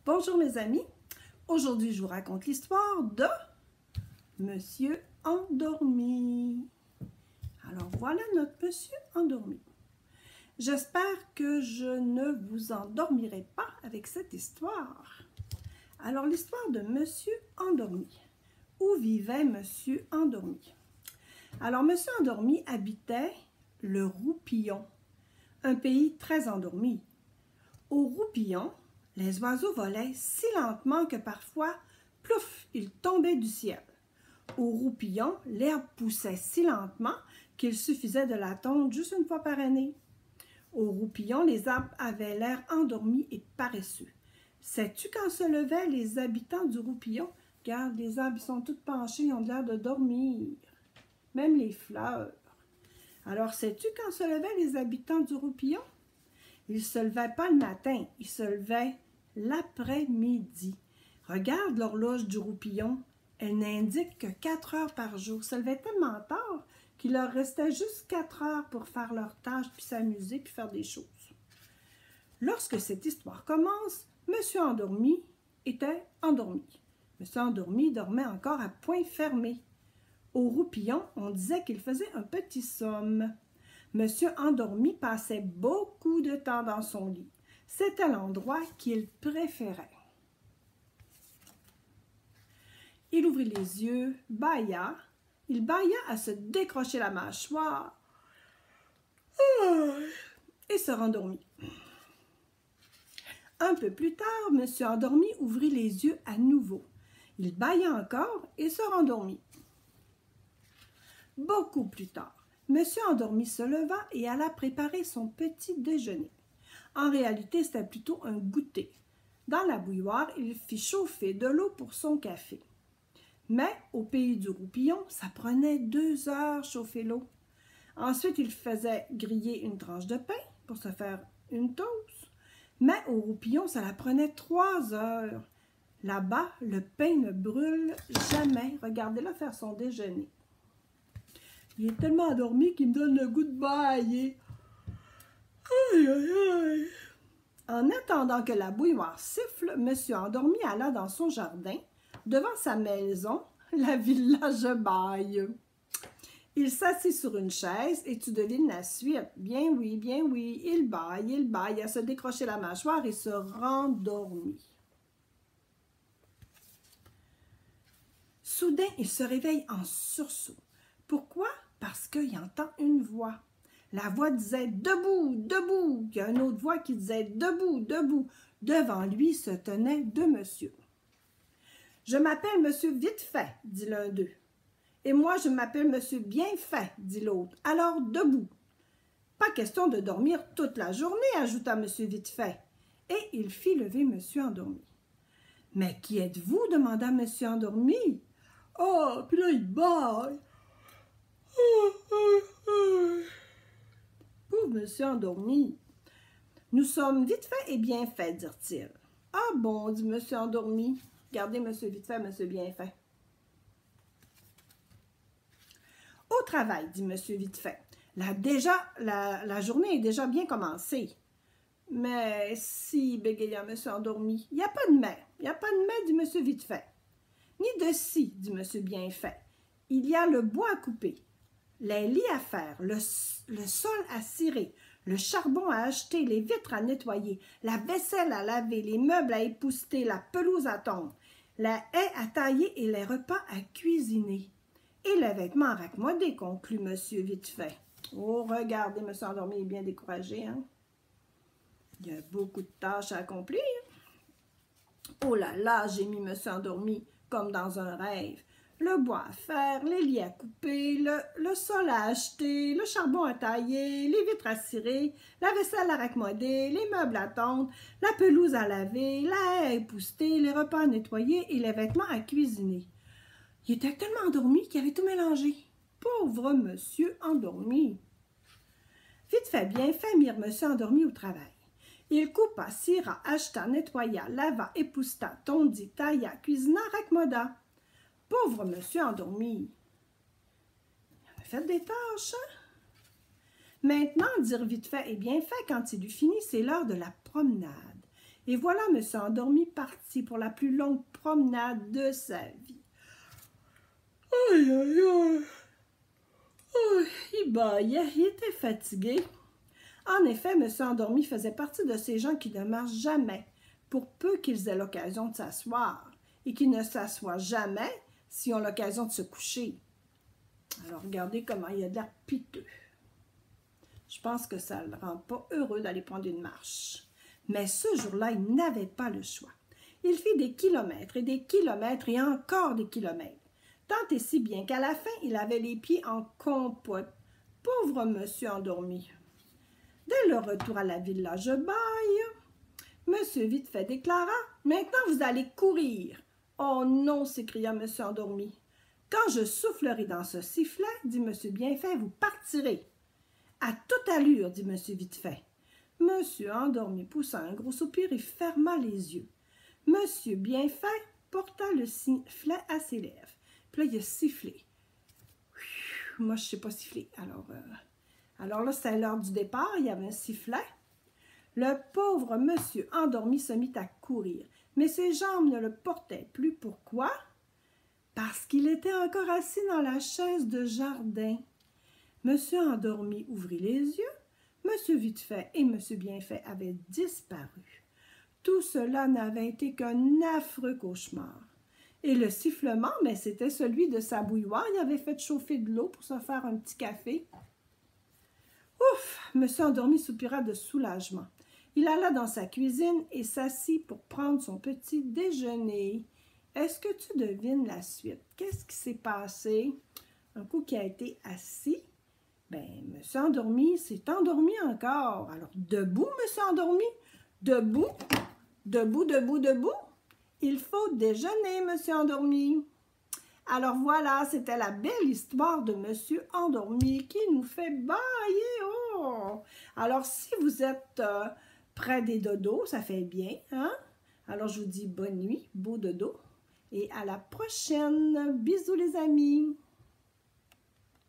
Bonjour mes amis, aujourd'hui je vous raconte l'histoire de Monsieur Endormi. Alors voilà notre Monsieur Endormi. J'espère que je ne vous endormirai pas avec cette histoire. Alors l'histoire de Monsieur Endormi. Où vivait Monsieur Endormi? Alors Monsieur Endormi habitait le Roupillon, un pays très endormi. Au Roupillon, les oiseaux volaient si lentement que parfois, plouf, ils tombaient du ciel. Au Roupillon, l'herbe poussait si lentement qu'il suffisait de la tondre juste une fois par année. Au Roupillon, les arbres avaient l'air endormis et paresseux. Sais-tu quand se levaient les habitants du Roupillon? Regarde, les arbres sont tous penchés, ils ont l'air de dormir. Même les fleurs. Alors, sais-tu quand se levaient les habitants du Roupillon? Ils ne se levaient pas le matin, ils se levaient l'après-midi. Regarde l'horloge du Roupillon, elle n'indique que 4 heures par jour. Ils se levaient tellement tard qu'il leur restait juste 4 heures pour faire leurs tâches, puis s'amuser, puis faire des choses. Lorsque cette histoire commence, Monsieur Endormi était endormi. Monsieur Endormi dormait encore à poing fermé. Au Roupillon, on disait qu'il faisait un petit somme. Monsieur Endormi passait beaucoup de temps dans son lit. C'était l'endroit qu'il préférait. Il ouvrit les yeux, bâilla. Il bâilla à se décrocher la mâchoire et se rendormit. Un peu plus tard, Monsieur Endormi ouvrit les yeux à nouveau. Il bâilla encore et se rendormit. Beaucoup plus tard, Monsieur Endormi se leva et alla préparer son petit déjeuner. En réalité, c'était plutôt un goûter. Dans la bouilloire, il fit chauffer de l'eau pour son café. Mais au pays du Roupillon, ça prenait 2 heures chauffer l'eau. Ensuite, il faisait griller une tranche de pain pour se faire une toast. Mais au Roupillon, ça la prenait 3 heures. Là-bas, le pain ne brûle jamais. Regardez-le faire son déjeuner. Il est tellement endormi qu'il me donne le goût de bâiller. Aïe, aïe, aïe. En attendant que la bouilloire siffle, Monsieur Endormi alla dans son jardin, devant sa maison, la villa Je baille. Il s'assit sur une chaise et tu devines la suite. Bien oui, il baille à se décrocher la mâchoire et se rendormit. Soudain, il se réveille en sursaut. Pourquoi? Parce qu'il entend une voix. La voix disait « Debout, debout ». Il y a une autre voix qui disait « Debout, debout ». Devant lui se tenaient 2 messieurs. « Je m'appelle Monsieur Vite-fait », dit l'un d'eux. « Et moi, je m'appelle Monsieur Bien-fait », dit l'autre. « Alors, debout. »« Pas question de dormir toute la journée », ajouta Monsieur Vite-fait. Et il fit lever Monsieur Endormi. « Mais qui êtes-vous » demanda Monsieur Endormi. « Oh, puis là, il baille. » Pauvre Monsieur Endormi. « Nous sommes vite fait et bien fait, dirent-ils. »« Ah bon, dit Monsieur Endormi. Regardez Monsieur vite fait, Monsieur bien fait. »« Au travail, dit Monsieur vite fait. La journée est déjà bien commencée. »« Mais si, bégaya Monsieur Endormi, il n'y a pas de mais. Il n'y a pas de mais, dit Monsieur vite fait. »« Ni de si, dit Monsieur bien fait. Il y a le bois à couper, les lits à faire, le sol à cirer, le charbon à acheter, les vitres à nettoyer, la vaisselle à laver, les meubles à épousseter, la pelouse à tondre, la haie à tailler et les repas à cuisiner. Et les vêtements à raccommodé, conclut Monsieur Vite-fait. Oh, regardez, Monsieur Endormi est bien découragé, hein? Il y a beaucoup de tâches à accomplir. Oh là là, gémit Monsieur Endormi, comme dans un rêve. Le bois à faire, les lits à couper, le sol à acheter, le charbon à tailler, les vitres à cirer, la vaisselle à raccommoder, les meubles à tondre, la pelouse à laver, la haie à épousseter, les repas à nettoyer et les vêtements à cuisiner. Il était tellement endormi qu'il avait tout mélangé. Pauvre Monsieur Endormi. Vite fait, bien fait, mirent Monsieur Endormi au travail. Il coupa, cira, acheta, nettoya, lava, épousseta, tondit, tailla, cuisina, raccommoda. Pauvre Monsieur Endormi. Il a fait des tâches, hein? Maintenant, dirent vite fait et bien fait, quand il eut fini, c'est l'heure de la promenade. Et voilà Monsieur Endormi parti pour la plus longue promenade de sa vie. Aïe, aïe, aïe. Oh, il bâillait, il était fatigué. En effet, Monsieur Endormi faisait partie de ces gens qui ne marchent jamais, pour peu qu'ils aient l'occasion de s'asseoir, et qui ne s'assoient jamais s'ils ont l'occasion de se coucher. Alors, regardez comment il a de l'air piteux. Je pense que ça ne le rend pas heureux d'aller prendre une marche. Mais ce jour-là, il n'avait pas le choix. Il fit des kilomètres et encore des kilomètres. Tant et si bien qu'à la fin, il avait les pieds en compote. Pauvre Monsieur Endormi. Dès le retour à la village baille, Monsieur Vite-fait déclara « Maintenant, vous allez courir. »« Oh non » s'écria Monsieur Endormi. « Quand je soufflerai dans ce sifflet, dit Monsieur Bienfait, vous partirez. »« À toute allure, dit Monsieur Vite-fait. » Monsieur Endormi poussa un gros soupir et ferma les yeux. Monsieur Bienfait porta le sifflet à ses lèvres. Puis là, il a sifflé. Moi, je ne sais pas siffler. Alors là, c'est l'heure du départ. Il y avait un sifflet. Le pauvre Monsieur Endormi se mit à courir. Mais ses jambes ne le portaient plus. Pourquoi? Parce qu'il était encore assis dans la chaise de jardin. Monsieur Endormi ouvrit les yeux. Monsieur Vite-fait et Monsieur Bienfait avaient disparu. Tout cela n'avait été qu'un affreux cauchemar. Et le sifflement, mais c'était celui de sa bouilloire. Il avait fait chauffer de l'eau pour se faire un petit café. Ouf! Monsieur Endormi soupira de soulagement. Il alla dans sa cuisine et s'assit pour prendre son petit déjeuner. Est-ce que tu devines la suite? Qu'est-ce qui s'est passé? Un coup qu'il a été assis, Monsieur Endormi s'est endormi encore. Alors, debout, Monsieur Endormi, debout, debout, debout, debout. Il faut déjeuner, Monsieur Endormi. Alors voilà, c'était la belle histoire de Monsieur Endormi qui nous fait bailler. Oh! Alors, si vous êtes près des dodos, ça fait bien, hein? Alors, je vous dis bonne nuit, beau dodo, et à la prochaine. Bisous les amis!